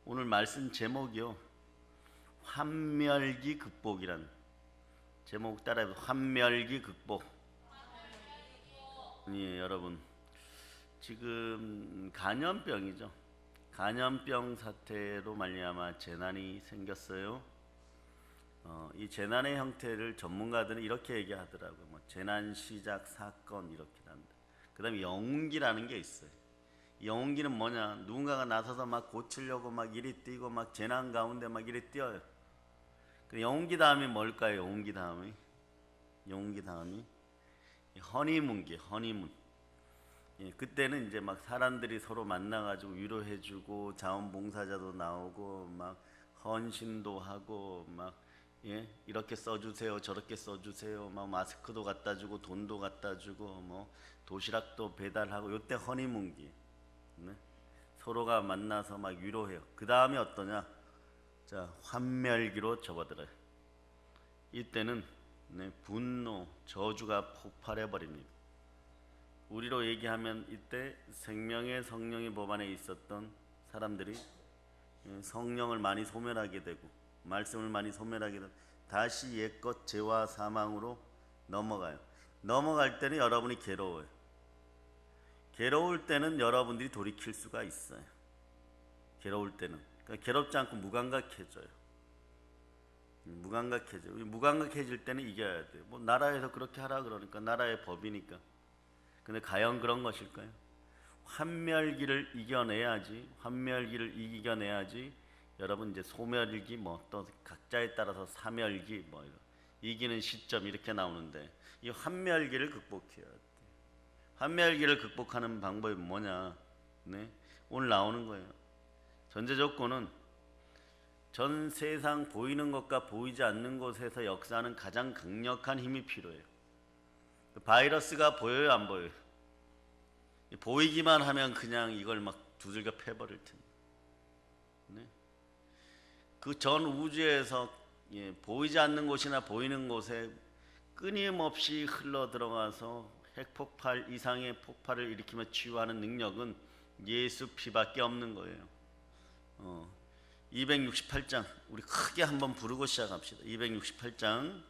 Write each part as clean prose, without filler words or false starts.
오늘 말씀 제목이요, 환멸기 극복이란 제목 따라해서 환멸기 극복. 예, 여러분 지금 간염병이죠. 간염병 사태로 말미암아 재난이 생겼어요. 이 재난의 형태를 전문가들은 이렇게 얘기하더라고요. 재난 시작 사건 이렇게 합니다. 그 다음에 영웅기라는 게 있어요. 영웅기는 뭐냐? 누군가가 나서서 막 고치려고 막 이리 뛰고 막 재난 가운데 막 이리 뛰어요. 영웅기 다음이 뭘까요? 영웅기 다음이 허니문기, 허니문. 예, 그때는 이제 막 사람들이 서로 만나가지고 위로해주고 자원봉사자도 나오고 막 헌신도 하고 막 이렇게 써주세요, 저렇게 써주세요, 막 마스크도 갖다주고 돈도 갖다주고 뭐 도시락도 배달하고. 요때 허니문기. 네? 서로가 만나서 막 위로해요. 그 다음에 어떠냐? 자, 환멸기로 접어들어요. 이때는 분노, 저주가 폭발해 버립니다. 우리로 얘기하면 이때 생명의 성령의 법 안에 있었던 사람들이 성령을 많이 소멸하게 되고 말씀을 많이 소멸하게 되고 다시 옛것 죄와 사망으로 넘어가요. 넘어갈 때는 여러분이 괴로워요. 괴로울 때는 여러분들이 돌이킬 수가 있어요. 괴로울 때는 그러니까 괴롭지 않고 무감각해져요. 무감각해질 때는 이겨야 돼요. 뭐 나라에서 그렇게 하라 그러니까, 나라의 법이니까. 근데 과연 그런 것일까요? 환멸기를 이겨내야지 여러분 이제 소멸기, 뭐 또 각자에 따라서 사멸기, 뭐 이기는 시점 이렇게 나오는데, 이 환멸기를 극복해야 돼. 환멸기를 극복하는 방법이 뭐냐? 오늘 나오는 거예요. 전제 조건은 전 세상 보이는 것과 보이지 않는 곳에서 역사하는 가장 강력한 힘이 필요해요. 바이러스가 보여요, 안 보여요? 보이기만 하면 그냥 이걸 막 두들겨 패버릴 텐데. 그 전 우주에서 보이지 않는 곳이나 보이는 곳에 끊임없이 흘러 들어가서 핵폭발 이상의 폭발을 일으키며 치유하는 능력은 예수 피밖에 없는 거예요. 268장 우리 크게 한번 부르고 시작합시다. 268장.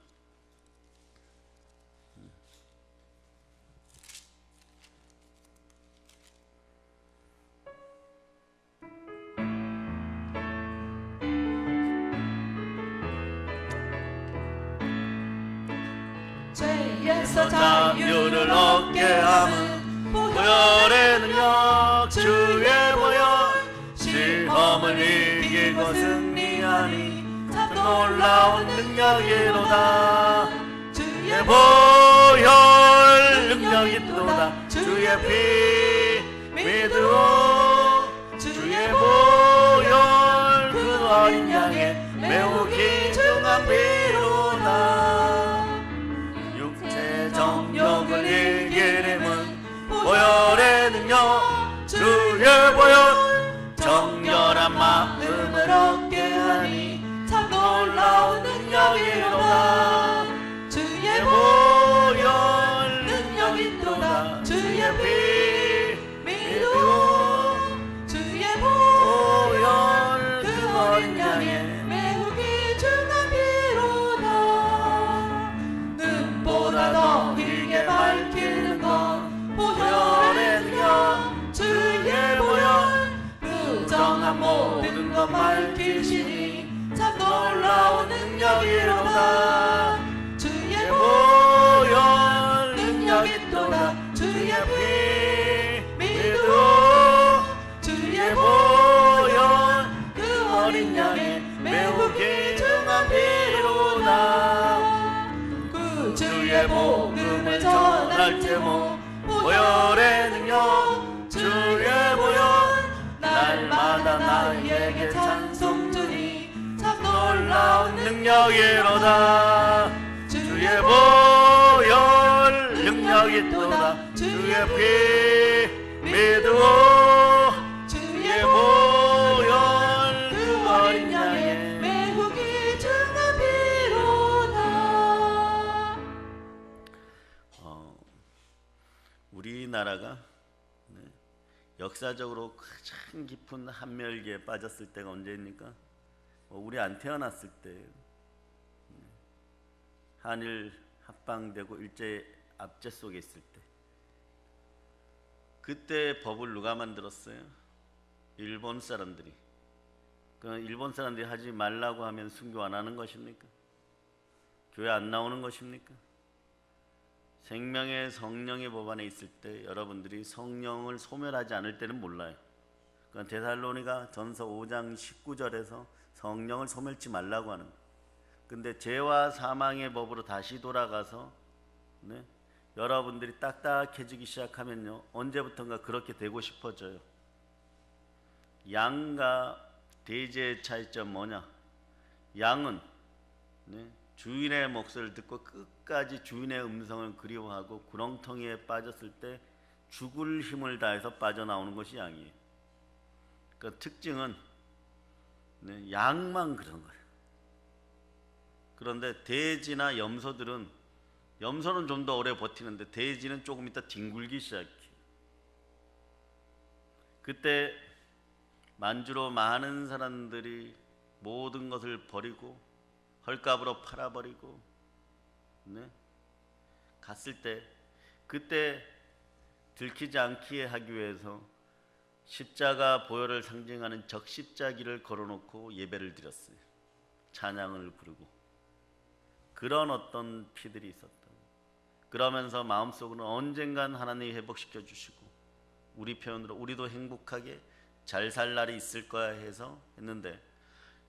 죄에서 자유를 얻게 함은 보혈의 능력 주의 보혈, 시험을 이기고 승리하니 참 놀라운 능력이로다. 주의 보혈 능력이 있도다. 주의 피 믿으오. 주의 보혈 그 어린 양의 매우 귀중한 피로다. 육체 정욕을 이기림은 보혈의 능력 주의 보혈, 정결한 마음을 얻게 하니 참 놀라운 능력이로다. 주의 보혈 능력이 있도다. 주의 피 믿으오. 주의 보혈 그 어린 양의 매우 귀중한 피로다. 눈보다 더 길게 밝히는 건 보혈의 능력 주의 보혈, 부정한 모든 것 밝히시니 참 놀라운 능력이로다. 주의 보혈 능력 있도다. 주의 피 믿으오. 주의 보혈 그 어린 양의 매우 귀중한 피로다. 그 주의 복음을 전할 제목 보혈의 능력 주의 보혈, 날마다 나에게 찬송 주니 참 놀라운 능력이로다. 주의 보혈 능력이 있도다. 주의 피 믿으오. 주의 보혈 그 어린 양의 매우 귀중한 피로다. 우리나라가 역사적으로 가장 깊은 한멸기에 빠졌을 때가 언제입니까? 우리 안 태어났을 때, 한일 합방되고 일제 압제 속에 있을 때, 그때 법을 누가 만들었어요? 일본 사람들이. 그 일본 사람들이 하지 말라고 하면 순교 안 하는 것입니까? 교회 안 나오는 것입니까? 생명의 성령의 법 안에 있을 때 여러분들이 성령을 소멸하지 않을 때는 몰라요. 그러니까 데살로니가 전서 5장 19절에서 성령을 소멸치 말라고 하는 거예요. 근데 죄와 사망의 법으로 다시 돌아가서 여러분들이 딱딱해지기 시작하면요, 언제부턴가 그렇게 되고 싶어져요. 양과 돼지의 차이점 뭐냐? 양은 주인의 목소리를 듣고 끝까지 주인의 음성을 그리워하고 구렁텅이에 빠졌을 때 죽을 힘을 다해서 빠져나오는 것이 양이에요. 그 특징은 양만 그런 거예요. 그런데 돼지나 염소들은, 염소는 좀 더 오래 버티는데 돼지는 조금 있다 뒹굴기 시작해요. 그때 만주로 많은 사람들이 모든 것을 버리고 헐값으로 팔아버리고 갔을 때, 그때 들키지 않게 하기 위해서 십자가 보혈을 상징하는 적십자기를 걸어놓고 예배를 드렸어요. 찬양을 부르고. 그런 어떤 피들이 있었다. 그러면서 마음속으로는 언젠간 하나님이 회복시켜 주시고 우리 표현으로 우리도 행복하게 잘 살 날이 있을 거야 해서 했는데,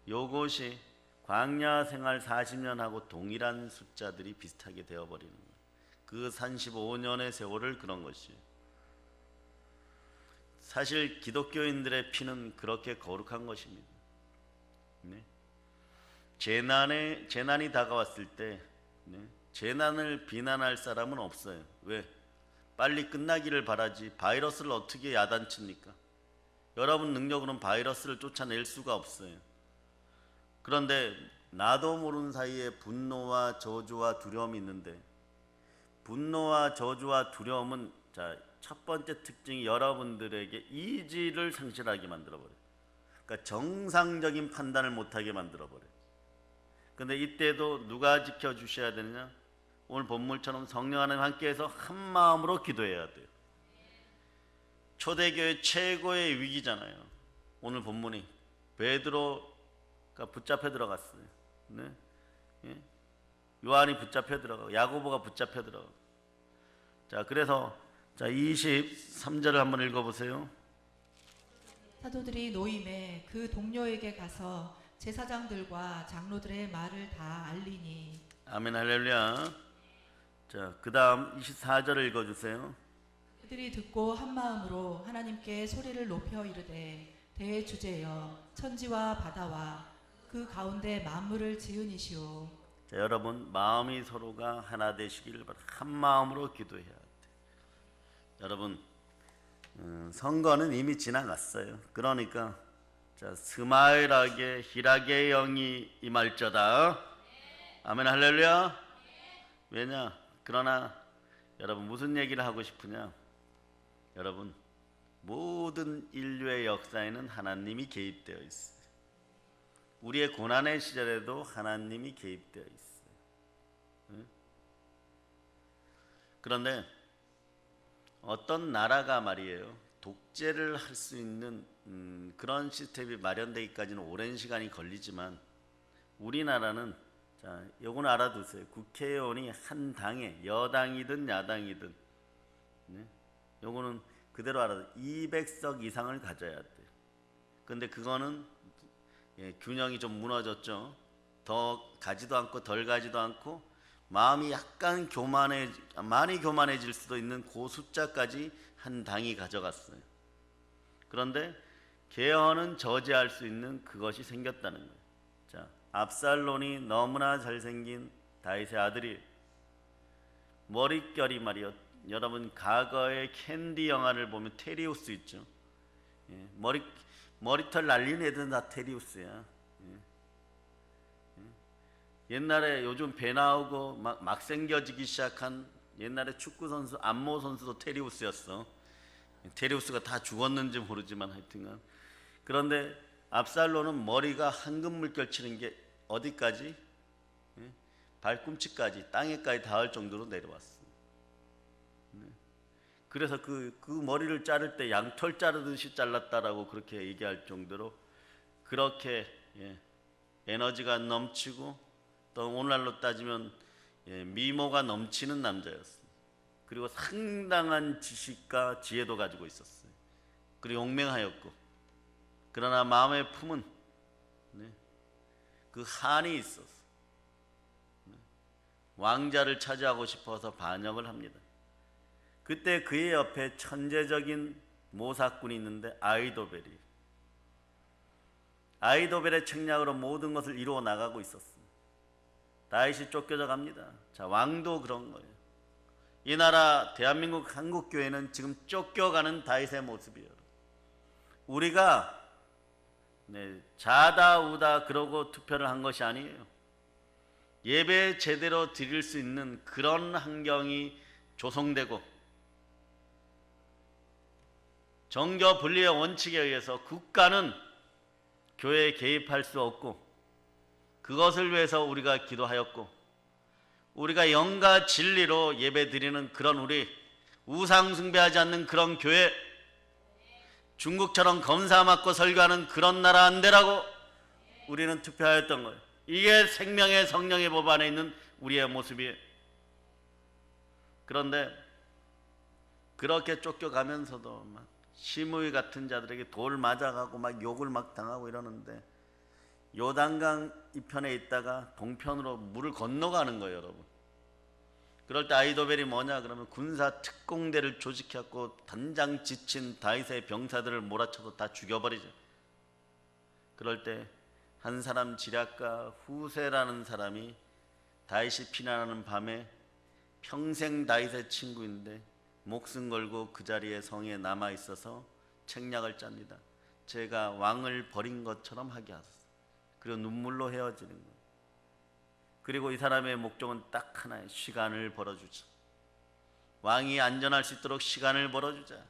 요것이 광야 생활 40년하고 동일한 숫자들이 비슷하게 되어버리는 거예요. 그 35년의 세월을 그런 것이에요. 사실 기독교인들의 피는 그렇게 거룩한 것입니다. 재난이 다가왔을 때 재난을 비난할 사람은 없어요. 왜? 빨리 끝나기를 바라지 바이러스를 어떻게 야단칩니까? 여러분 능력으로는 바이러스를 쫓아낼 수가 없어요. 그런데 나도 모르는 사이에 분노와 저주와 두려움이 있는데, 분노와 저주와 두려움은 첫 번째 특징이 여러분들에게 이지를 상실하게 만들어버려요. 그러니까 정상적인 판단을 못하게 만들어버려요. 근데 이때도 누가 지켜주셔야 되느냐? 오늘 본문처럼 성령 하나님 함께해서 한 마음으로 기도해야 돼요. 초대교회 최고의 위기잖아요. 오늘 본문이 베드로가 붙잡혀 들어갔어요. 요한이 붙잡혀 들어가고 야고보가 붙잡혀 들어가고. 그래서 23절을 한번 읽어보세요. 사도들이 노임에 그 동료에게 가서 제사장들과 장로들의 말을 다 알리니. 아멘 할렐루야. 그 다음 24절을 읽어주세요. 그들이 듣고 한 마음으로 하나님께 소리를 높여 이르되, 대주제여 천지와 바다와 그 가운데 만물을 지으니시오. 여러분 마음이 서로가 하나 되시기를 바랍니다. 한 마음으로 기도해야 돼요. 여러분 선거는 이미 지나갔어요. 그러니까 스마일하게 희락의 영이 임할저다. 아멘 할렐루야. 왜냐? 그러나 여러분 무슨 얘기를 하고 싶으냐? 여러분 모든 인류의 역사에는 하나님이 개입되어 있어요. 우리의 고난의 시절에도 하나님이 개입되어 있어요. 그런데 어떤 나라가 말이에요, 독재를 할 수 있는 그런 시스템이 마련되기까지는 오랜 시간이 걸리지만, 우리나라는 요거는 알아두세요. 국회의원이 한 당에 여당이든 야당이든 요거는 그대로 알아둬 200석 이상을 가져야 돼요. 근데 그거는 균형이 좀 무너졌죠. 더 가지도 않고 덜 가지도 않고 마음이 약간 많이 교만해질 수도 있는 그 숫자까지 한 당이 가져갔어요. 그런데 개헌은 저지할 수 있는 그것이 생겼다는 거예요. 압살론이 너무나 잘생긴 다윗의 아들이, 머릿결이 말이요, 여러분 과거의 캔디 영화를 보면 테리우스 있죠. 머리털 날린 애들은 다 테리우스야. 옛날에 요즘 배 나오고 막 생겨지기 시작한 옛날에 축구 선수 안모 선수도 테리우스였어. 테리우스가 다 죽었는지 모르지만 하여튼간. 그런데 압살롬은 머리가 황금 물결 치는 게 어디까지? 발꿈치까지, 땅에까지 닿을 정도로 내려왔어. 그래서 그 머리를 자를 때 양털 자르듯이 잘랐다라고 그렇게 얘기할 정도로 그렇게 에너지가 넘치고, 또 오늘날로 따지면 미모가 넘치는 남자였어요. 그리고 상당한 지식과 지혜도 가지고 있었어요. 그리고 용맹하였고, 그러나 마음의 품은 그 한이 있었어요. 왕자를 차지하고 싶어서 반역을 합니다. 그때 그의 옆에 천재적인 모사꾼이 있는데 아이도벨의 책략으로 모든 것을 이루어 나가고 있었습니다. 다윗이 쫓겨져 갑니다. 자, 왕도 그런 거예요. 이 나라 대한민국 한국교회는 지금 쫓겨가는 다윗의 모습이에요. 우리가 자다 우다 그러고 투표를 한 것이 아니에요. 예배 제대로 드릴 수 있는 그런 환경이 조성되고, 정교 분리의 원칙에 의해서 국가는 교회에 개입할 수 없고, 그것을 위해서 우리가 기도하였고, 우리가 영과 진리로 예배 드리는 그런 우리, 우상 숭배하지 않는 그런 교회, 중국처럼 검사 맞고 설교하는 그런 나라 안 되라고 우리는 투표하였던 거예요. 이게 생명의 성령의 법 안에 있는 우리의 모습이에요. 그런데 그렇게 쫓겨가면서도 막 시므이 같은 자들에게 돌 맞아가고 막 욕을 막 당하고 이러는데, 요단강 이편에 있다가 동편으로 물을 건너가는 거예요, 여러분. 그럴 때 아이도벨이 뭐냐 그러면 군사 특공대를 조직해갖고 단장 지친 다윗의 병사들을 몰아쳐서 다 죽여버리죠. 그럴 때 한 사람 지략가 후세라는 사람이 다윗이 피난하는 밤에 평생 다윗의 친구인데 목숨 걸고 그 자리에 성에 남아 있어서 책략을 짭니다. 제가 왕을 버린 것처럼 하게 하소서. 그리고 눈물로 헤어지는 거예요. 그리고 이 사람의 목적은 딱 하나예요. 시간을 벌어주자. 왕이 안전할 수 있도록 시간을 벌어주자.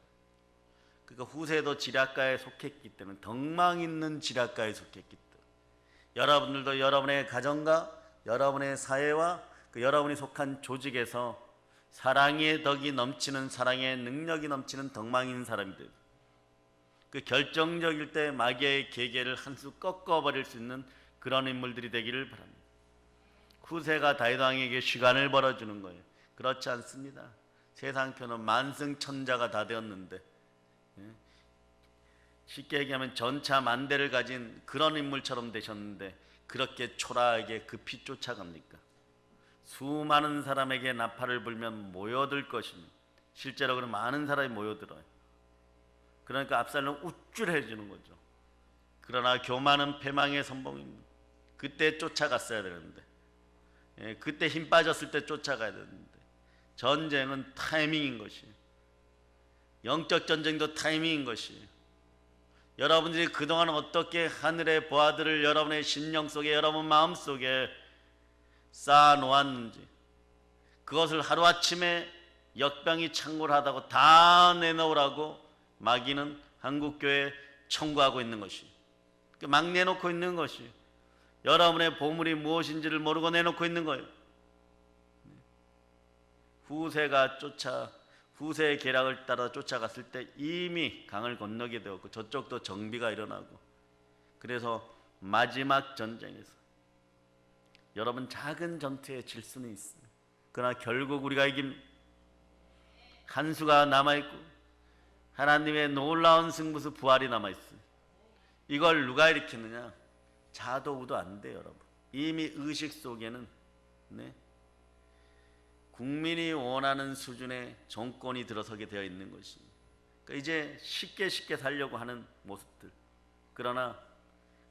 그러니까 후세도 지략가에 속했기 때문에, 덕망 있는 지략가에 속했기 때문에, 여러분들도 여러분의 가정과 여러분의 사회와 여러분이 속한 조직에서 사랑의 덕이 넘치는, 사랑의 능력이 넘치는 덕망 있는 사람이 돼요. 그 결정적일 때 마귀의 계계를 한 수 꺾어버릴 수 있는 그런 인물들이 되기를 바랍니다. 후세가 다윗 왕에게 시간을 벌어주는 거예요. 그렇지 않습니다. 세상표는 만승천자가 다 되었는데, 쉽게 얘기하면 전차 만대를 가진 그런 인물처럼 되셨는데 그렇게 초라하게 급히 쫓아갑니까? 수많은 사람에게 나팔을 불면 모여들 것입니다. 실제로 그런 많은 사람이 모여들어요. 그러니까 압살롬 우쭐해지는 거죠. 그러나 교만은 패망의 선봉입니다. 그때 쫓아갔어야 되는데, 그때 힘 빠졌을 때 쫓아가야 되는데, 전쟁은 타이밍인 것이, 영적 전쟁도 타이밍인 것이, 여러분들이 그동안 어떻게 하늘의 보아들을 여러분의 심령 속에, 여러분 마음 속에 쌓아 놓았는지, 그것을 하루아침에 역병이 창궐하다고 다 내놓으라고 마귀는 한국교회에 청구하고 있는 것이, 막 내놓고 있는 것이, 여러분의 보물이 무엇인지를 모르고 내놓고 있는 거예요. 후세의 계략을 따라 쫓아갔을 때 이미 강을 건너게 되었고, 저쪽도 정비가 일어나고, 그래서 마지막 전쟁에서 여러분 작은 전투에 질 수는 있어요. 그러나 결국 우리가 이긴 한 수가 남아있고 하나님의 놀라운 승부수 부활이 남아있어요. 이걸 누가 일으켰느냐? 자도 우도 안 돼요, 여러분. 이미 의식 속에는 국민이 원하는 수준의 정권이 들어서게 되어 있는 것입니다. 그러니까 이제 쉽게 살려고 하는 모습들, 그러나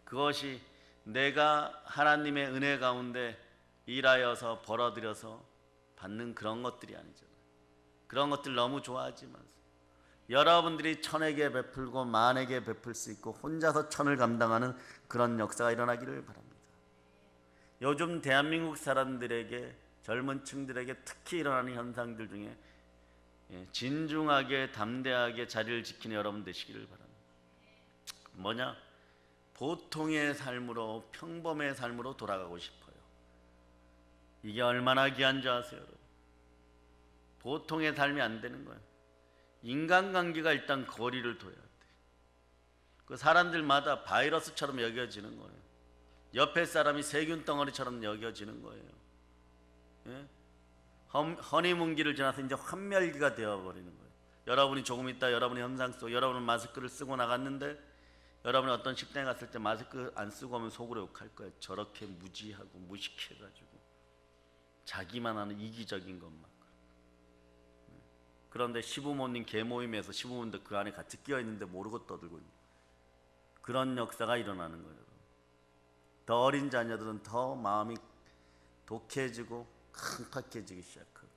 그것이 내가 하나님의 은혜 가운데 일하여서 벌어들여서 받는 그런 것들이 아니잖아요. 그런 것들 너무 좋아하지 마세요. 여러분들이 천에게 베풀고 만에게 베풀 수 있고 혼자서 천을 감당하는 그런 역사가 일어나기를 바랍니다. 요즘 대한민국 사람들에게, 젊은 층들에게 특히 일어나는 현상들 중에 진중하게 담대하게 자리를 지키는 여러분 되시기를 바랍니다. 뭐냐? 보통의 삶으로, 평범의 삶으로 돌아가고 싶어요. 이게 얼마나 귀한 줄 아세요, 여러분? 보통의 삶이 안 되는 거예요. 인간관계가 일단 거리를 둬야 돼. 그 사람들마다 바이러스처럼 여겨지는 거예요. 옆에 사람이 세균 덩어리처럼 여겨지는 거예요. 예? 허니문기를 지나서 이제 환멸기가 되어버리는 거예요. 여러분이 조금 있다 여러분이 현상 속 여러분은 마스크를 쓰고 나갔는데 여러분이 어떤 식당에 갔을 때 마스크 안 쓰고 오면 속으로 욕할 거예요. 저렇게 무지하고 무식해가지고 자기만 하는 이기적인 것만. 그런데 시부모님 개모임에서 시부모님들 그 안에 같이 끼어있는데 모르고 떠들고 있는 그런 역사가 일어나는 거예요. 더 어린 자녀들은 더 마음이 독해지고 강팍해지기 시작하고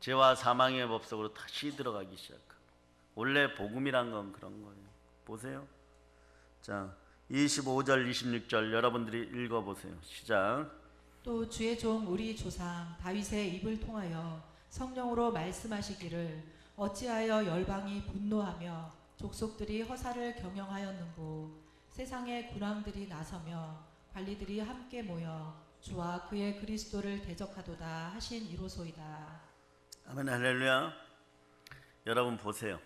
죄와 사망의 법 속으로 다시 들어가기 시작하고 원래 복음이란 건 그런 거예요. 보세요. 자, 25절 26절 여러분들이 읽어보세요. 시작. 또 주의 종 우리 조상 다윗의 입을 통하여 성령으로 말씀하시기를 어찌하여 열방이 분노하며 족속들이 허사를 경영하였는고 세상의 군왕들이 나서며 관리들이 함께 모여 주와 그의 그리스도를 대적하도다 하신 이로소이다. 아멘 할렐루야. 여러분 보세요.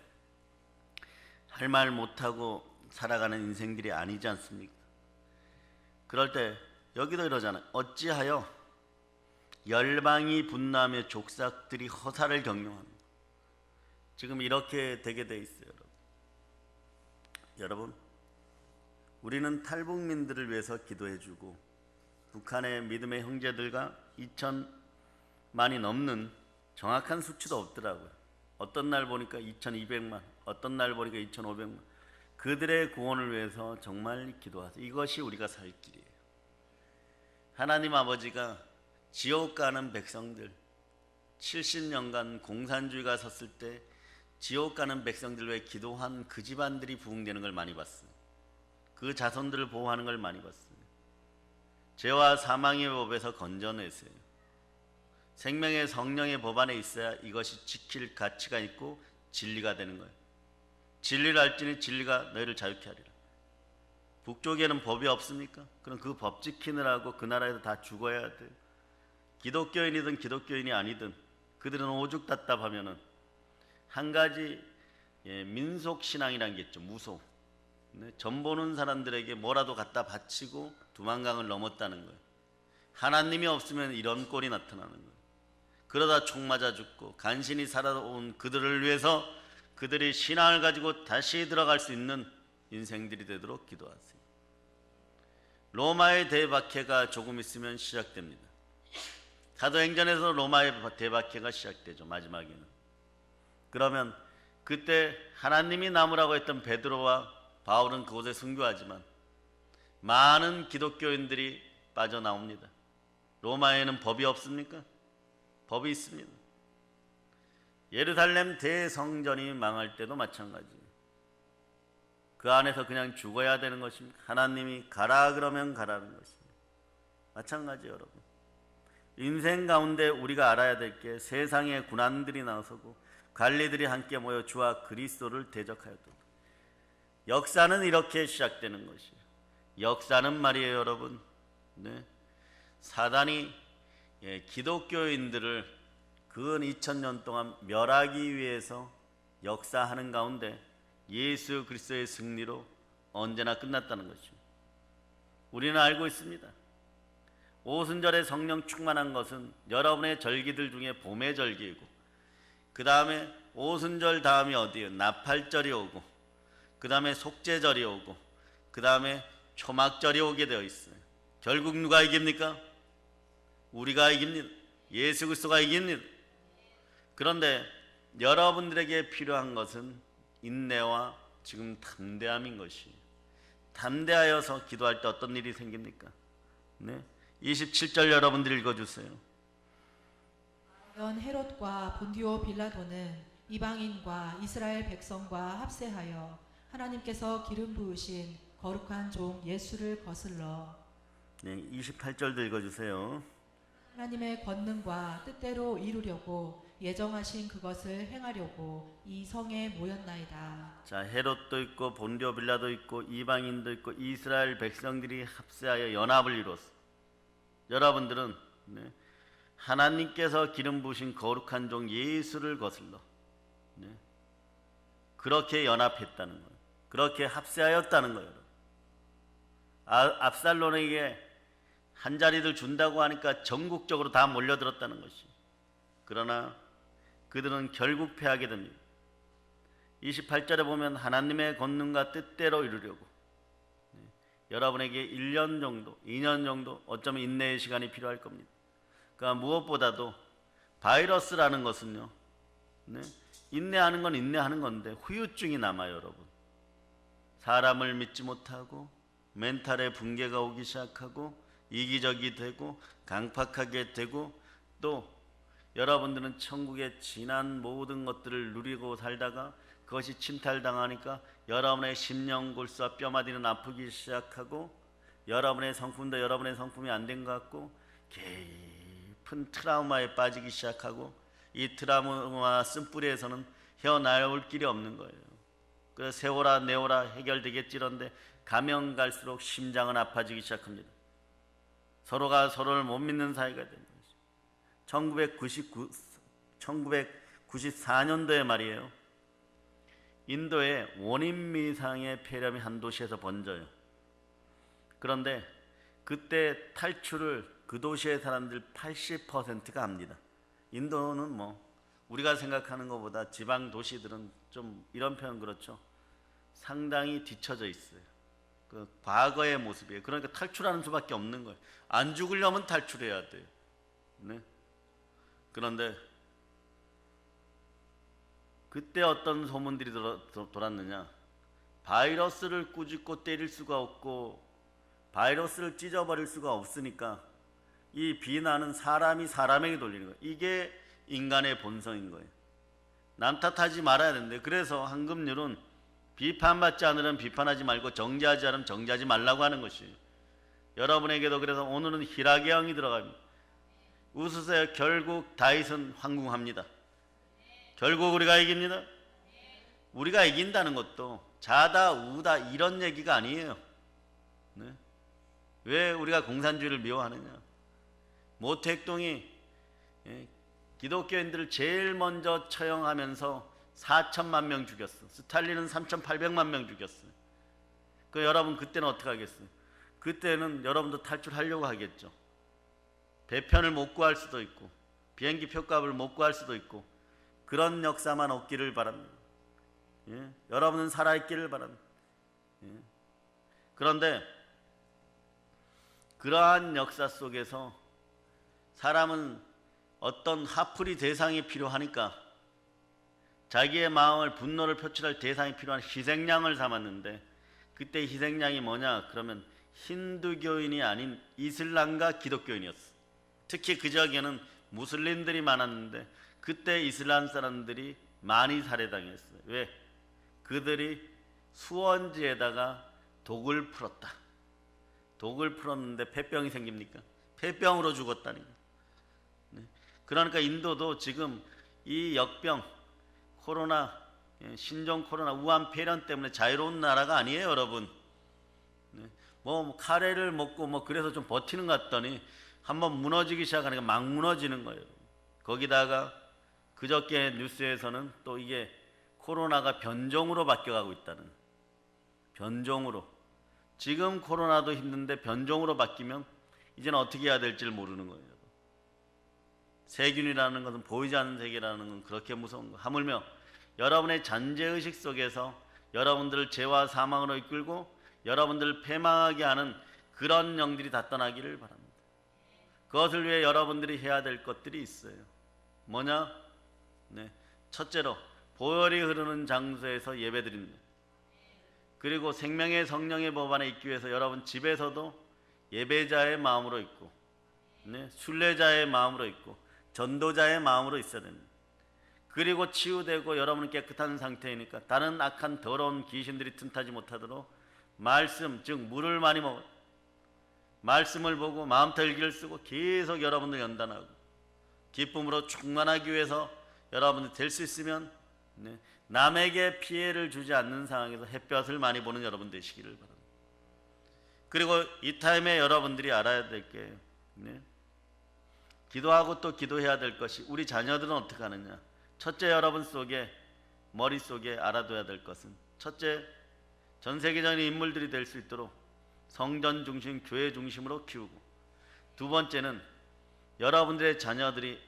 할 말 못하고 살아가는 인생들이 아니지 않습니까? 그럴 때 여기도 이러잖아요. 어찌하여 열방이 분노하며 족속들이 허사를 경영하는 지금 이렇게 되게 돼 있어요. 여러분 우리는 탈북민들을 위해서 기도해주고 북한의 믿음의 형제들과 2,000만이 넘는 정확한 수치도 없더라고요. 어떤 날 보니까 2,200만, 어떤 날 보니까 2,500만. 그들의 구원을 위해서 정말 기도하세요. 이것이 우리가 살 길이에요. 하나님 아버지가 지옥 가는 백성들 70년간 공산주의가 섰을 때 지옥 가는 백성들 위해 기도한 그 집안들이 부흥되는 걸 많이 봤어요. 그 자손들을 보호하는 걸 많이 봤어요. 죄와 사망의 법에서 건져내세요. 생명의 성령의 법 안에 있어야 이것이 지킬 가치가 있고 진리가 되는 거예요. 진리를 알지니 진리가 너희를 자유케 하리라. 북쪽에는 법이 없습니까? 그럼 그 법 지키느라고 그 나라에서 다 죽어야 돼요. 기독교인이든 기독교인이 아니든 그들은 오죽 답답하면은 한 가지 민속신앙이라는 게 있죠. 무속. 점 보는 사람들에게 뭐라도 갖다 바치고 두만강을 넘었다는 거예요. 하나님이 없으면 이런 꼴이 나타나는 거예요. 그러다 총 맞아 죽고 간신히 살아온 그들을 위해서 그들이 신앙을 가지고 다시 들어갈 수 있는 인생들이 되도록 기도하세요. 로마의 대박해가 조금 있으면 시작됩니다. 사도행전에서 로마의 대박해가 시작되죠. 마지막에는. 그러면 그때 하나님이 남으라고 했던 베드로와 바울은 그곳에 순교하지만 많은 기독교인들이 빠져나옵니다. 로마에는 법이 없습니까? 법이 있습니다. 예루살렘 대성전이 망할 때도 마찬가지예요. 그 안에서 그냥 죽어야 되는 것입니까? 하나님이 가라 그러면 가라는 것입니다. 마찬가지예요, 여러분. 인생 가운데 우리가 알아야 될 게 세상의 군안들이 나서고 관리들이 함께 모여 주와 그리스도를 대적하였다. 역사는 이렇게 시작되는 것이에요. 역사는 말이에요, 여러분. 네. 사단이 기독교인들을 근 2000년 동안 멸하기 위해서 역사하는 가운데 예수 그리스도의 승리로 언제나 끝났다는 것이죠. 우리는 알고 있습니다. 오순절에 성령 충만한 것은 여러분의 절기들 중에 봄의 절기이고 그 다음에 오순절 다음이 어디예요? 나팔절이 오고 그 다음에 속죄절이 오고 그 다음에 초막절이 오게 되어 있어요. 결국 누가 이깁니까? 우리가 이깁니다. 예수 그리스도가 이깁니다. 그런데 여러분들에게 필요한 것은 인내와 지금 담대함인 것이에요. 담대하여서 기도할 때 어떤 일이 생깁니까? 네. 27절 여러분들 읽어주세요. 연 헤롯과 본디오 빌라도는 이방인과 이스라엘 백성과 합세하여 하나님께서 기름 부으신 거룩한 종 예수를 거슬러 네, 28절도 읽어주세요. 하나님의 권능과 뜻대로 이루려고 예정하신 그것을 행하려고 이 성에 모였나이다. 자, 헤롯도 있고 본디오 빌라도 있고 이방인도 있고 이스라엘 백성들이 합세하여 연합을 이뤘어. 여러분들은 하나님께서 기름 부으신 거룩한 종 예수를 거슬러 그렇게 연합했다는 거예요. 그렇게 합세하였다는 거예요. 압살롬에게 한 자리를 준다고 하니까 전국적으로 다 몰려들었다는 것이. 그러나 그들은 결국 패하게 됩니다. 28절에 보면 하나님의 권능과 뜻대로 이루려고 여러분에게 1년 정도, 2년 정도 어쩌면 인내의 시간이 필요할 겁니다. 그러니까 무엇보다도 바이러스라는 것은요, 인내하는 건 인내하는 건데 후유증이 남아요, 여러분. 사람을 믿지 못하고 멘탈에 붕괴가 오기 시작하고 이기적이 되고 강팍하게 되고 또 여러분들은 천국의 진한 모든 것들을 누리고 살다가 그것이 침탈당하니까 여러분의 심령골수와 뼈마디는 아프기 시작하고 여러분의 성품도 여러분의 성품이 안 된 것 같고 깊은 트라우마에 빠지기 시작하고 이 트라우마 쓴뿌리에서는 헤어나올 길이 없는 거예요. 그래서 세워라 내워라 해결되겠지런데 가면 갈수록 심장은 아파지기 시작합니다. 서로가 서로를 못 믿는 사이가 된 것이죠. 1994년도에 말이에요. 인도에 원인미상의 폐렴이 한 도시에서 번져요. 그런데 그때 탈출을 그 도시의 사람들 80%가 합니다. 인도는 뭐 우리가 생각하는 것보다 지방 도시들은 좀 이런 표현 그렇죠. 상당히 뒤처져 있어요. 그 과거의 모습이에요. 그러니까 탈출하는 수밖에 없는 거예요. 안 죽으려면 탈출해야 돼요. 네? 그런데 그때 어떤 소문들이 돌았느냐. 바이러스를 꾸짖고 때릴 수가 없고 바이러스를 찢어버릴 수가 없으니까 이 비난은 사람이 사람에게 돌리는 거예요. 이게 인간의 본성인 거예요. 남 탓하지 말아야 되는데 그래서 황금률은 비판받지 않으면 비판하지 말고 정죄하지 않으면 정죄하지 말라고 하는 것이에요. 여러분에게도 그래서 오늘은 희락의 영이 들어갑니다. 웃으세요. 결국 다윗은 황궁합니다. 결국 우리가 이깁니다. 우리가 이긴다는 것도 자다 우다 이런 얘기가 아니에요. 네? 왜 우리가 공산주의를 미워하느냐. 모택동이 기독교인들을 제일 먼저 처형하면서 4천만 명 죽였어. 스탈린은 3,800만 명 죽였어요. 그 여러분 그때는 어떻게 하겠어요? 그때는 여러분도 탈출하려고 하겠죠. 배편을 못 구할 수도 있고 비행기 표값을 못 구할 수도 있고 그런 역사만 없기를 바랍니다. 여러분은 살아있기를 바랍니다. 그런데 그러한 역사 속에서 사람은 어떤 화풀이 대상이 필요하니까 자기의 마음을 분노를 표출할 대상이 필요한 희생양을 삼았는데 그때 희생양이 뭐냐 그러면 힌두교인이 아닌 이슬람과 기독교인이었어. 특히 그 지역에는 무슬림들이 많았는데 그때 이슬람 사람들이 많이 살해당했어요. 왜? 그들이 수원지에다가 독을 풀었다. 독을 풀었는데 폐병이 생깁니까? 폐병으로 죽었다니까. 그러니까 인도도 지금 이 역병 코로나 신종 코로나 우한 폐렴 때문에 자유로운 나라가 아니에요, 여러분. 뭐 카레를 먹고 뭐 그래서 좀 버티는 것 같더니 한번 무너지기 시작하니까 막 무너지는 거예요. 거기다가 그저께 뉴스에서는 또 이게 코로나가 변종으로 바뀌어가고 있다는. 변종으로. 지금 코로나도 힘든데 변종으로 바뀌면 이제는 어떻게 해야 될지를 모르는 거예요. 세균이라는 것은 보이지 않는 세계라는 건 그렇게 무서운 거. 하물며 여러분의 잔재의식 속에서 여러분들을 죄와 사망으로 이끌고 여러분들을 패망하게 하는 그런 영들이 다 떠나기를 바랍니다. 그것을 위해 여러분들이 해야 될 것들이 있어요. 뭐냐? 첫째로 보혈이 흐르는 장소에서 예배드립니다. 그리고 생명의 성령의 법 안에 있기 위해서 여러분 집에서도 예배자의 마음으로 있고 순례자의 마음으로 있고 전도자의 마음으로 있어야 됩니다. 그리고 치유되고 여러분은 깨끗한 상태이니까 다른 악한 더러운 귀신들이 틈타지 못하도록 말씀, 즉 물을 많이 먹어 말씀을 보고 마음털기를 쓰고 계속 여러분들 연단하고 기쁨으로 충만하기 위해서 여러분들 될 수 있으면 네, 남에게 피해를 주지 않는 상황에서 햇볕을 많이 보는 여러분 되시기를 바랍니다. 그리고 이 타임에 여러분들이 알아야 될 게 네, 기도하고 또 기도해야 될 것이 우리 자녀들은 어떻게 하느냐. 첫째, 여러분 속에 머릿속에 알아둬야 될 것은 첫째, 전 세계적인 인물들이 될 수 있도록 성전 중심, 교회 중심으로 키우고, 두 번째는 여러분들의 자녀들이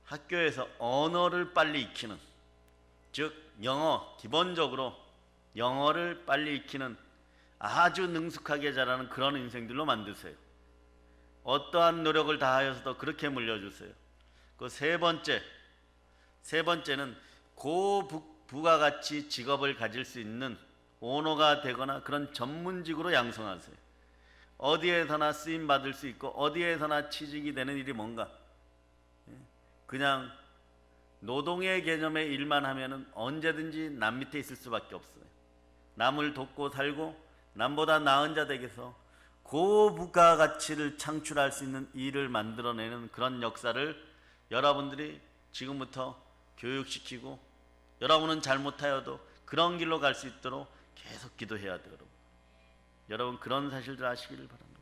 학교에서 언어를 빨리 익히는, 즉 영어, 기본적으로 영어를 빨리 익히는 아주 능숙하게 자라는 그런 인생들로 만드세요. 어떠한 노력을 다하여서도 그렇게 물려주세요. 그 세 번째는 고부가가치 직업을 가질 수 있는 오너가 되거나 그런 전문직으로 양성하세요. 어디에서나 쓰임 받을 수 있고 어디에서나 취직이 되는 일이 뭔가, 그냥 노동의 개념의 일만 하면은 언제든지 남 밑에 있을 수밖에 없어요. 남을 돕고 살고 남보다 나은 자 댁에서 고부가가치를 창출할 수 있는 일을 만들어내는 그런 역사를 여러분들이 지금부터 교육시키고, 여러분은 잘못하여도 그런 길로 갈 수 있도록 계속 기도해야 돼요. 여러분 그런 사실들 아시기를 바랍니다.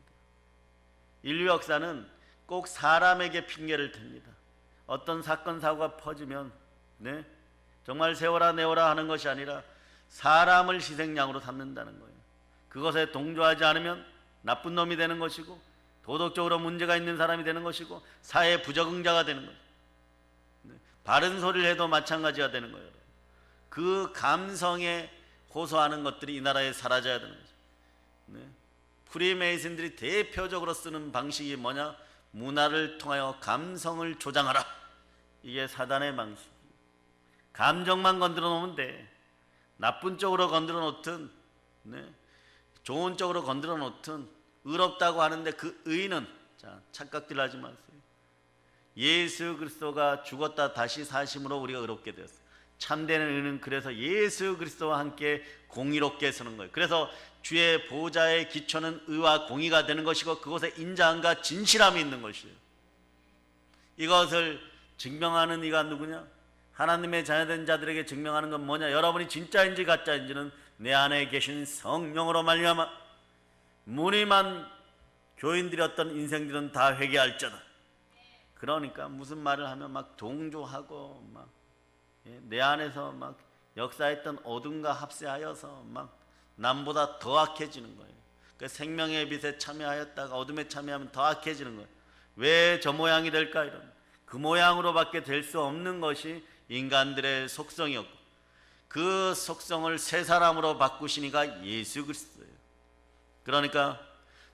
인류 역사는 꼭 사람에게 핑계를 댑니다. 어떤 사건 사고가 퍼지면 네, 정말 세워라 내워라 하는 것이 아니라 사람을 희생양으로 삼는다는 거예요. 그것에 동조하지 않으면 나쁜 놈이 되는 것이고 도덕적으로 문제가 있는 사람이 되는 것이고 사회 부적응자가 되는 거예요. 네, 바른 소리를 해도 마찬가지가 되는 거예요. 그 감성에 호소하는 것들이 이 나라에 사라져야 되는 거죠. 네. 프리메이슨들이 대표적으로 쓰는 방식이 뭐냐? 문화를 통하여 감성을 조장하라. 이게 사단의 방식. 감정만 건드려 놓으면 돼. 나쁜 쪽으로 건드려 놓든 네, 좋은 쪽으로 건드려 놓든 의롭다고 하는데 그 의는, 자, 착각들 하지 마세요. 예수 그리스도가 죽었다 다시 사심으로 우리가 의롭게 되었어요. 참된 의는 그래서 예수 그리스도와 함께 공의롭게 서는 거예요. 그래서 주의 보좌의 기초는 의와 공의가 되는 것이고 그곳에 인자함과 진실함이 있는 것이에요. 이것을 증명하는 이가 누구냐? 하나님의 자녀된 자들에게 증명하는 건 뭐냐? 여러분이 진짜인지 가짜인지는 내 안에 계신 성령으로 말미암아 무늬만 교인들이었던 인생들은 다 회개할지어다. 그러니까 무슨 말을 하면 막 동조하고 막 내 안에서 막 역사했던 어둠과 합세하여서 막 남보다 더 악해지는 거예요. 그 생명의 빛에 참여하였다가 어둠에 참여하면 더 악해지는 거예요. 왜 저 모양이 될까? 이런 그 모양으로밖에 될 수 없는 것이 인간들의 속성이었고 그 속성을 새 사람으로 바꾸시니까 예수 그리스도예요. 그러니까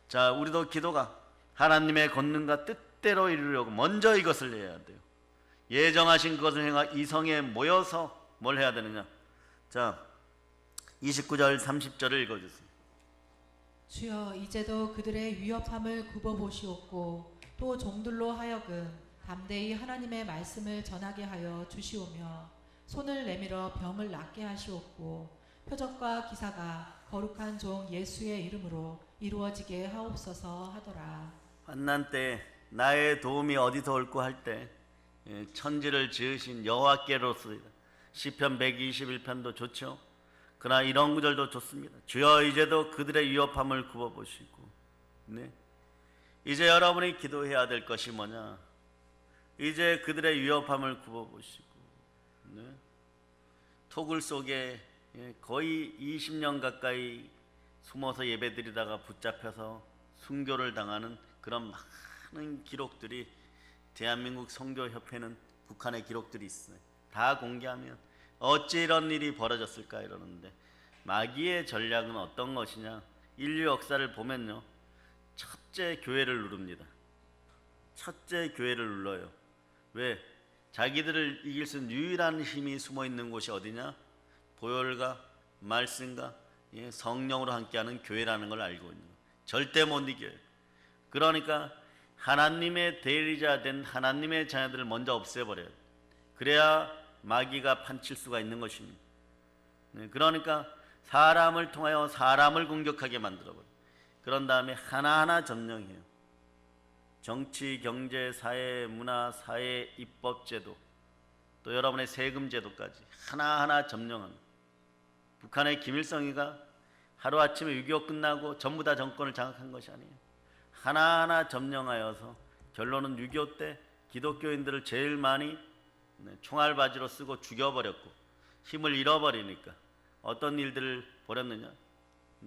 자, 우리도 기도가 하나님의 권능과 뜻대로 이루려고 먼저 이것을 해야 돼요. 예정하신 그것을 행하 이성에 모여서 뭘 해야 되느냐? 자, 29절 30절을 읽어주세요. 주여, 이제도 그들의 위협함을 굽어보시옵고 또 종들로 하여금 담대히 하나님의 말씀을 전하게 하여 주시오며 손을 내밀어 병을 낫게 하시옵고 표적과 기사가 거룩한 종 예수의 이름으로 이루어지게 하옵소서 하더라. 환난 때 나의 도움이 어디서 올고 할 때 천지를 지으신 여호와께로서이다. 시편 121편도 좋죠. 그러나 이런 구절도 좋습니다. 주여, 이제도 그들의 위협함을 굽어보시고 네. 이제 여러분이 기도해야 될 것이 뭐냐? 이제 그들의 위협함을 굽어보시고 네. 토굴 속에 거의 20년 가까이 숨어서 예배드리다가 붙잡혀서 순교를 당하는 그런 많은 기록들이 대한민국 선교협회는 북한의 기록들이 있어요. 다 공개하면 어찌 이런 일이 벌어졌을까 이러는데 마귀의 전략은 어떤 것이냐? 인류 역사를 보면요, 첫째 교회를 누릅니다. 첫째 교회를 눌러요. 왜? 자기들을 이길 수 있는 유일한 힘이 숨어 있는 곳이 어디냐? 보혈과 말씀과 성령으로 함께하는 교회라는 걸 알고 있는 거예요. 절대 못 이겨요. 그러니까 하나님의 대리자 된 하나님의 자녀들을 먼저 없애버려요. 그래야 마귀가 판칠 수가 있는 것입니다. 그러니까 사람을 통하여 사람을 공격하게 만들어버려요. 그런 다음에 하나하나 점령해요. 정치, 경제, 사회, 문화, 사회, 입법, 제도, 또 여러분의 세금 제도까지 하나하나 점령합니다. 북한의 김일성이가 하루아침에 6.25 끝나고 전부 다 정권을 장악한 것이 아니에요. 하나하나 점령하여서 결론은 6.25 때 기독교인들을 제일 많이 총알바지로 쓰고 죽여버렸고 힘을 잃어버리니까 어떤 일들을 벌였느냐,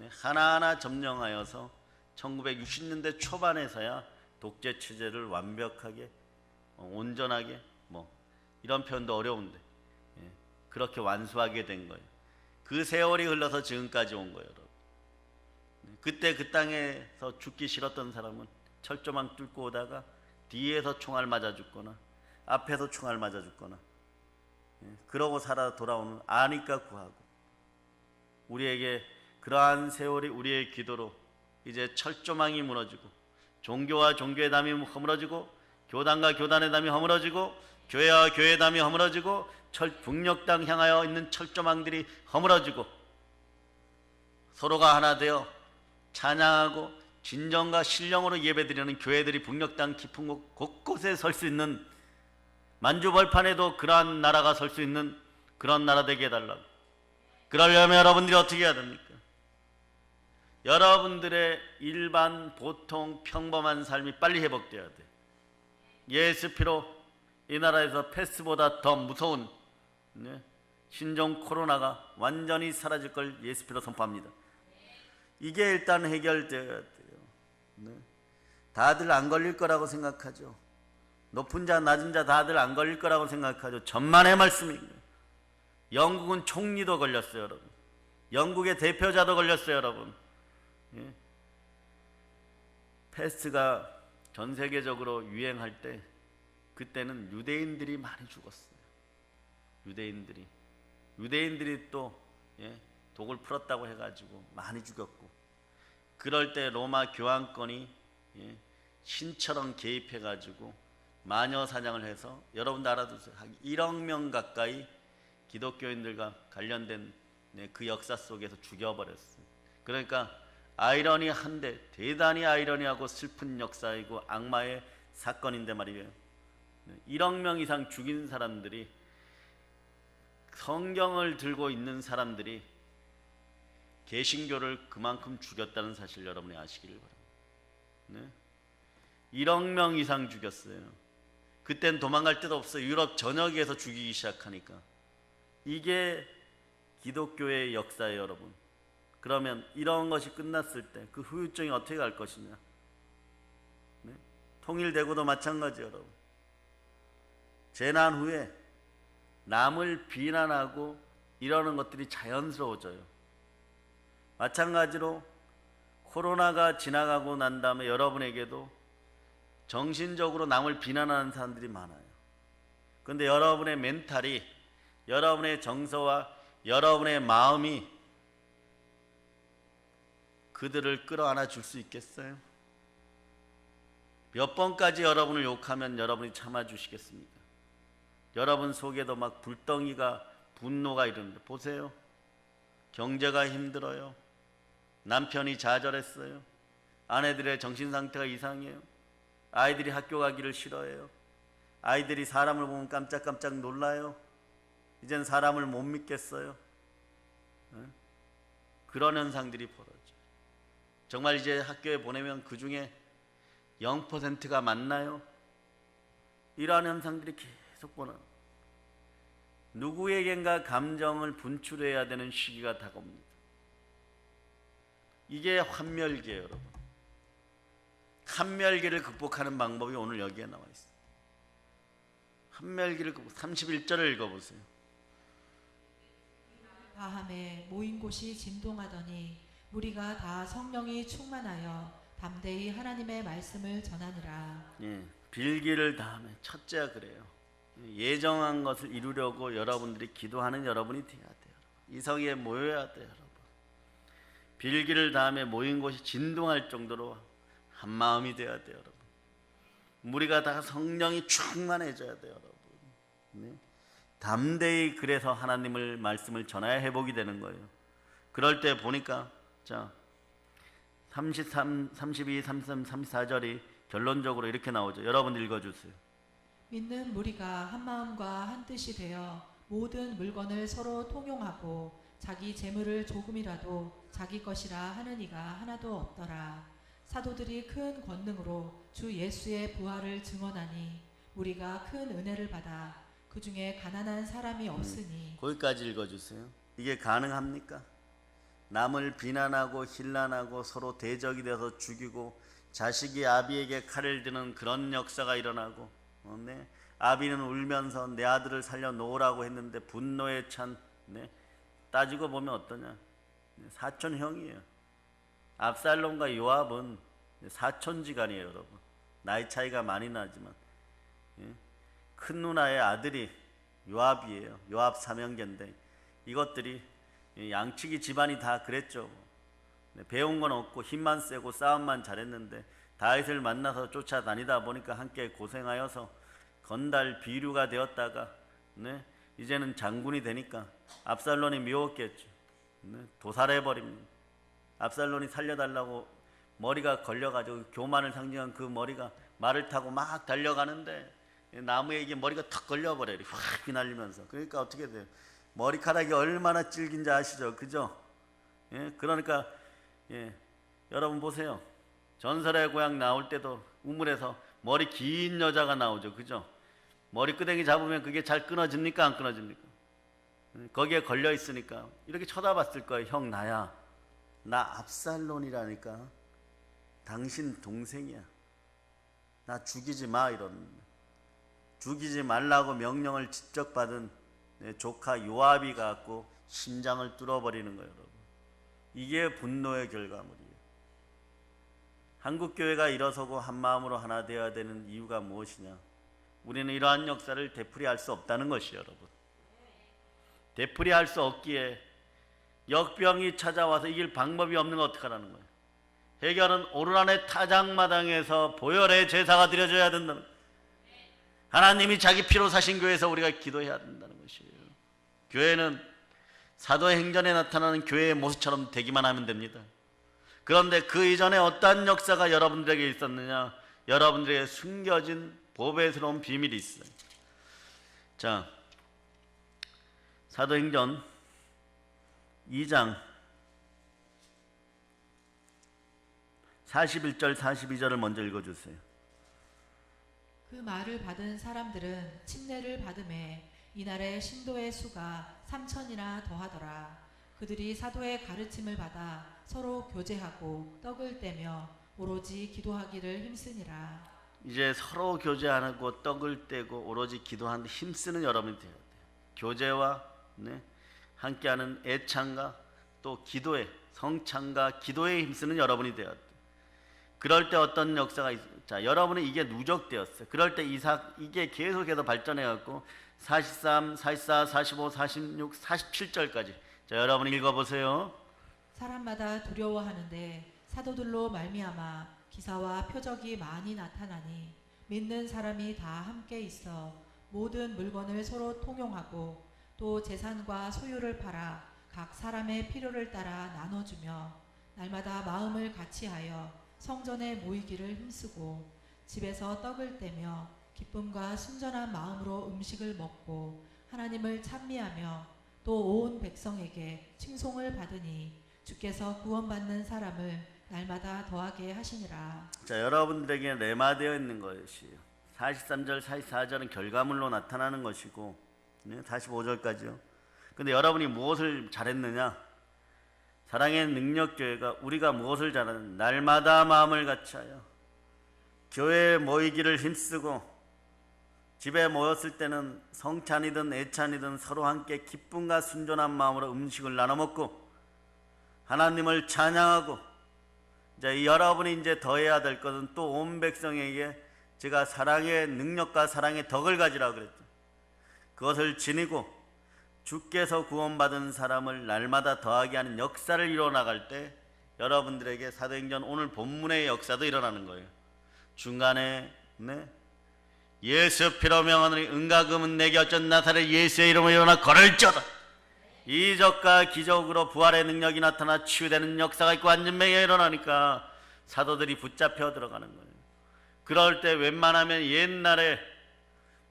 하나하나 점령하여서 1960년대 초반에서야 독재 체제를 완벽하게 온전하게 이런 표현도 어려운데 그렇게 완수하게 된 거예요. 그 세월이 흘러서 지금까지 온 거예요, 여러분. 그때 그 땅에서 죽기 싫었던 사람은 철조망 뚫고 오다가 뒤에서 총알 맞아 죽거나 앞에서 총알 맞아 죽거나 그러고 살아 돌아오는 아니까 구하고, 우리에게 그러한 세월이 우리의 기도로 이제 철조망이 무너지고 종교와 종교의 담이 허물어지고 교단과 교단의 담이 허물어지고 교회와 교회의 담이 허물어지고 북녘 땅 향하여 있는 철조망들이 허물어지고 서로가 하나 되어 찬양하고 진정과 신령으로 예배드리는 교회들이 북녘 땅 깊은 곳 곳곳에 설 수 있는, 만주벌판에도 그러한 나라가 설 수 있는 그런 나라 되게 해달라고. 그러려면 여러분들이 어떻게 해야 됩니까? 여러분들의 일반 보통 평범한 삶이 빨리 회복되어야 돼. 예수 피로 이 나라에서 패스보다 더 무서운 신종 코로나가 완전히 사라질 걸 예수 피로 선포합니다. 이게 일단 해결되어야 돼요. 다들 안 걸릴 거라고 생각하죠. 높은 자 낮은 자 다들 안 걸릴 거라고 생각하죠. 전만의 말씀입니다. 영국은 총리도 걸렸어요, 여러분. 영국의 대표자도 걸렸어요, 여러분. 패스트가 전 세계적으로 유행할 때 그때는 유대인들이 많이 죽었어요. 유대인들이 또 독을 풀었다고 해가지고 많이 죽였고, 그럴 때 로마 교황권이 신처럼 개입해가지고 마녀 사냥을 해서, 여러분도 알아두세요, 1억 명 가까이 기독교인들과 관련된 그 역사 속에서 죽여버렸어요. 그러니까 아이러니한데 대단히 아이러니하고 슬픈 역사이고 악마의 사건인데 말이에요. 1억 명 이상 죽인 사람들이, 성경을 들고 있는 사람들이 개신교를 그만큼 죽였다는 사실 여러분이 아시기를 바랍니다. 1억 명 이상 죽였어요. 그땐 도망갈 데도 없어요. 유럽 전역에서 죽이기 시작하니까. 이게 기독교의 역사예요, 여러분. 그러면 이런 것이 끝났을 때 그 후유증이 어떻게 갈 것이냐. 통일되고도 마찬가지예요, 여러분. 재난 후에 남을 비난하고 이러는 것들이 자연스러워져요. 마찬가지로 코로나가 지나가고 난 다음에 여러분에게도 정신적으로 남을 비난하는 사람들이 많아요. 그런데 여러분의 멘탈이, 여러분의 정서와 여러분의 마음이 그들을 끌어안아 줄 수 있겠어요? 몇 번까지 여러분을 욕하면 여러분이 참아주시겠습니까? 여러분 속에도 막 불덩이가, 분노가 이러는데 보세요. 경제가 힘들어요. 남편이 좌절했어요. 아내들의 정신상태가 이상해요. 아이들이 학교 가기를 싫어해요. 아이들이 사람을 보면 깜짝깜짝 놀라요. 이젠 사람을 못 믿겠어요. 그런 현상들이 벌어져요. 정말 이제 학교에 보내면 그 중에 0%가 맞나요? 이러한 현상들이 계속 벌어져요. 누구에겐가 감정을 분출해야 되는 시기가 다가옵니다. 이게 환멸기예요, 여러분. 환멸기를 극복하는 방법이 오늘 여기에 나와 있어요. 환멸기를 극복, 31절을 읽어보세요. 다함에 모인 곳이 진동하더니 우리가 다 성령이 충만하여 담대히 하나님의 말씀을 전하니라. 빌기를 다함에, 첫째가 그래요. 예정한 것을 이루려고 여러분들이 기도하는 여러분이 돼야 돼요. 이 성에 모여야 돼요, 여러분. 빌기를 다음에 모인 곳이 진동할 정도로 한 마음이 돼야 돼요, 여러분. 우리가 다 성령이 충만해져야 돼요, 여러분. 담대히 그래서 하나님을 말씀을 전해야 회복이 되는 거예요. 그럴 때 보니까 자 33, 32, 33, 34절이 결론적으로 이렇게 나오죠. 여러분 읽어주세요. 믿는 무리가 한 마음과 한 뜻이 되어 모든 물건을 서로 통용하고 자기 재물을 조금이라도 자기 것이라 하는 이가 하나도 없더라. 사도들이 큰 권능으로 주 예수의 부활을 증언하니 우리가 큰 은혜를 받아 그 중에 가난한 사람이 없으니. 거기까지 읽어주세요. 이게 가능합니까? 남을 비난하고 힐난하고 서로 대적이 돼서 죽이고 자식이 아비에게 칼을 드는 그런 역사가 일어나고, 네? 아비는 울면서 내 아들을 살려 놓으라고 했는데 분노에 찬, 네? 따지고 보면 어떠냐? 사촌 형이에요. 압살롬과 요압은 사촌지간이에요, 여러분. 나이 차이가 많이 나지만, 예? 큰 누나의 아들이 요압이에요. 요압 사명계인데 이것들이 양치기 집안이 다 그랬죠. 배운 건 없고 힘만 세고 싸움만 잘했는데 다윗을 만나서 쫓아다니다 보니까 함께 고생하여서 건달 비류가 되었다가, 네? 이제는 장군이 되니까 압살롬이 미웠겠죠. 네? 도살해버립니다. 압살롬이 살려달라고 머리가 걸려가지고 교만을 상징한 그 머리가 말을 타고 막 달려가는데 나무에 이게 머리가 탁 걸려버려요. 확 휘날리면서. 그러니까 어떻게 돼요? 머리카락이 얼마나 질긴지 아시죠? 그죠? 예? 그러니까, 예, 여러분 보세요. 전설의 고향 나올 때도 우물에서 머리 긴 여자가 나오죠. 그죠? 머리끄댕이 잡으면 그게 잘 끊어집니까? 안 끊어집니까? 거기에 걸려 있으니까 이렇게 쳐다봤을 거예요. 형 나야. 나 압살롬이라니까. 당신 동생이야. 나 죽이지 마. 이러는. 죽이지 말라고 명령을 직접 받은 조카 요압이 갖고 심장을 뚫어버리는 거예요, 여러분. 이게 분노의 결과물이에요. 한국교회가 일어서고 한마음으로 하나 되어야 되는 이유가 무엇이냐? 우리는 이러한 역사를 되풀이할 수 없다는 것이에요, 여러분. 되풀이할 수 없기에 역병이 찾아와서 이길 방법이 없는 거 어떡하라는 거예요? 해결은 오르란의 타작마당에서 보혈의 제사가 드려져야 된다는 거예요. 하나님이 자기 피로 사신 교회에서 우리가 기도해야 된다는 것이에요. 교회는 사도행전에 나타나는 교회의 모습처럼 되기만 하면 됩니다. 그런데 그 이전에 어떠한 역사가 여러분들에게 있었느냐? 여러분들에게 숨겨진 보배스러운 비밀이 있어요. 자, 사도행전 2장 41절 42절을 먼저 읽어주세요. 그 말을 받은 사람들은 침례를 받음에 이날의 신도의 수가 3,000이나 더하더라. 그들이 사도의 가르침을 받아 서로 교제하고 떡을 떼며 오로지 기도하기를 힘쓰니라. 이제 서로 교제하고 떡을 떼고 오로지 기도하는데 힘쓰는 여러분이 되어야 돼요. 교제와, 네, 함께하는 애창과 또 기도에, 성찬과 기도에 힘쓰는 여러분이 되어야 돼요. 그럴 때 어떤 역사가 있어요? 자, 여러분은 이게 누적되었어요. 그럴 때 이게 계속해서 발전해갖고 43, 44, 45, 46, 47절까지. 자, 여러분 읽어보세요. 사람마다 두려워하는데 사도들로 말미암아 기사와 표적이 많이 나타나니 믿는 사람이 다 함께 있어 모든 물건을 서로 통용하고 또 재산과 소유를 팔아 각 사람의 필요를 따라 나눠주며 날마다 마음을 같이하여 성전에 모이기를 힘쓰고 집에서 떡을 떼며 기쁨과 순전한 마음으로 음식을 먹고 하나님을 찬미하며 또 온 백성에게 칭송을 받으니 주께서 구원받는 사람을 날마다 더하게 하시니라. 자, 여러분들에게 레마되어 있는 것이에요. 43절, 44절은 결과물로 나타나는 것이고, 45절까지요. 근데 여러분이 무엇을 잘했느냐? 사랑의 능력교회가 우리가 무엇을 잘하는? 날마다 마음을 같이하여 교회에 모이기를 힘쓰고 집에 모였을 때는 성찬이든 애찬이든 서로 함께 기쁨과 순전한 마음으로 음식을 나눠 먹고 하나님을 찬양하고, 이제 여러분이 이제 더해야 될 것은 또 온 백성에게 제가 사랑의 능력과 사랑의 덕을 가지라고 그랬죠. 그것을 지니고 주께서 구원받은 사람을 날마다 더하게 하는 역사를 이뤄나갈 때 여러분들에게 사도행전 오늘 본문의 역사도 일어나는 거예요. 중간에, 네, 예수 피로 명하노니 은과 금은 내게 어쩐 나사렛 예수의 이름으로 일어나 걸을지어다. 이적과 기적으로 부활의 능력이 나타나 치유되는 역사가 있고 안전명에 일어나니까 사도들이 붙잡혀 들어가는 거예요. 그럴 때 웬만하면 옛날에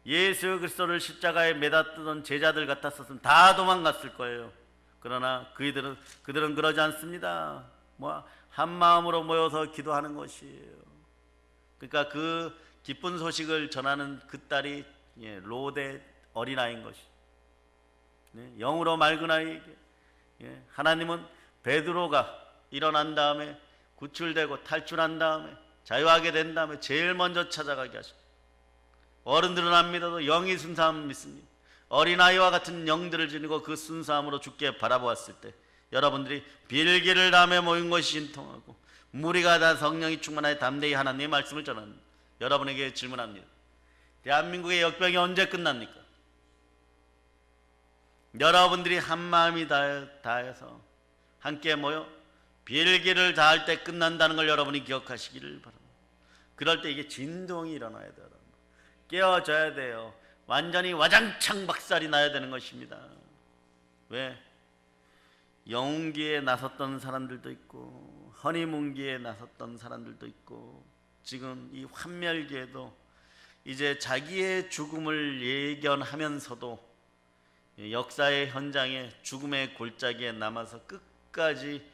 예수 그리스도를 십자가에 매다 뜨던 제자들 같았었으면 다 도망갔을 거예요. 그러나 그들은 그러지 않습니다. 한 마음으로 모여서 기도하는 것이에요. 그러니까 그 기쁜 소식을 전하는 그 딸이 로데 어린아이인 것이. 영으로 맑은 아이에게 하나님은 베드로가 일어난 다음에 구출되고 탈출한 다음에 자유하게 된 다음에 제일 먼저 찾아가게 하십니다. 어른들은 안 믿어도 영이 순수함을 믿습니다. 어린아이와 같은 영들을 지니고 그 순수함으로 주께 바라보았을 때 여러분들이 빌기를 담에 모인 것이 신통하고 무리가 다 성령이 충만하여 담대히 하나님의 말씀을 전합니다. 여러분에게 질문합니다. 대한민국의 역병이 언제 끝납니까? 여러분들이 한 마음이 다해서 함께 모여 빌기를 다할 때 끝난다는 걸 여러분이 기억하시기를 바랍니다. 그럴 때 이게 진동이 일어나야 돼요. 깨어져야 돼요. 완전히 와장창 박살이 나야 되는 것입니다. 왜? 영웅기에 나섰던 사람들도 있고 허니문기에 나섰던 사람들도 있고 지금 이 환멸기에도 이제 자기의 죽음을 예견하면서도 역사의 현장에 죽음의 골짜기에 남아서 끝까지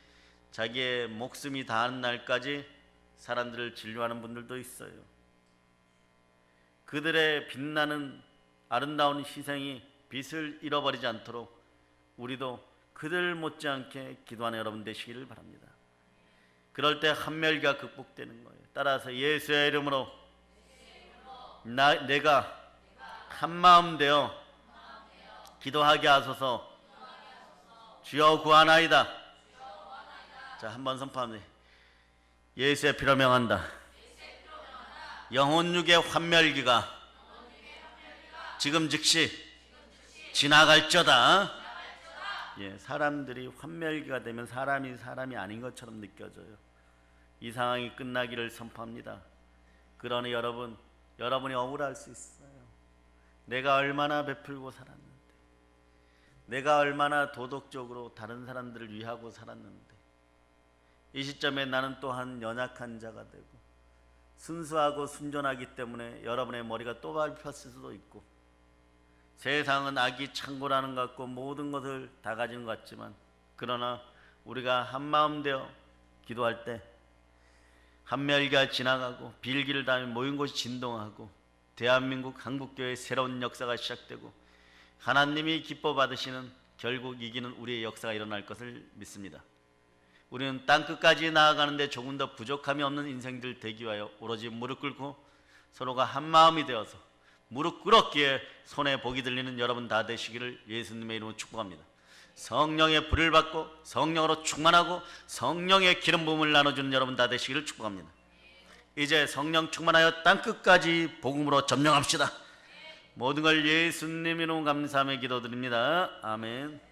자기의 목숨이 닿은 날까지 사람들을 진료하는 분들도 있어요. 그들의 빛나는 아름다운 희생이 빛을 잃어버리지 않도록 우리도 그들 못지않게 기도하는 여러분 되시기를 바랍니다. 그럴 때 환멸기가 극복되는 거예요. 따라서 예수의 이름으로 내가 한마음 되어 기도하게 하소서. 주여 구하나이다. 자, 한번 선포합니다. 예수의 피로 명한다. 영혼 육의 환멸기가 지금 즉시 지나갈저다. 사람들이 환멸기가 되면 사람이 아닌 것처럼 느껴져요. 이 상황이 끝나기를 선포합니다. 그러니 여러분이 억울할 수 있어요. 내가 얼마나 베풀고 살았는데, 내가 얼마나 도덕적으로 다른 사람들을 위하고 살았는데, 이 시점에 나는 또한 연약한 자가 되고 순수하고 순전하기 때문에 여러분의 머리가 또 밟혔을 수도 있고, 세상은 악이 창고라는 것 같고 모든 것을 다 가진 것 같지만, 그러나 우리가 한마음 되어 기도할 때 한멸기가 지나가고 빌기를 담에 모인 곳이 진동하고 대한민국 한국교회의 새로운 역사가 시작되고 하나님이 기뻐 받으시는 결국 이기는 우리의 역사가 일어날 것을 믿습니다. 우리는 땅끝까지 나아가는데 조금 더 부족함이 없는 인생들 되기 위하여 오로지 무릎 꿇고 서로가 한마음이 되어서 무릎 꿇었기에 손에 복이 들리는 여러분 다 되시기를 예수님의 이름으로 축복합니다. 성령의 불을 받고 성령으로 충만하고 성령의 기름 부음을 나눠주는 여러분 다 되시기를 축복합니다. 이제 성령 충만하여 땅끝까지 복음으로 점령합시다. 모든 걸 예수님 이름 감사하며 기도드립니다. 아멘.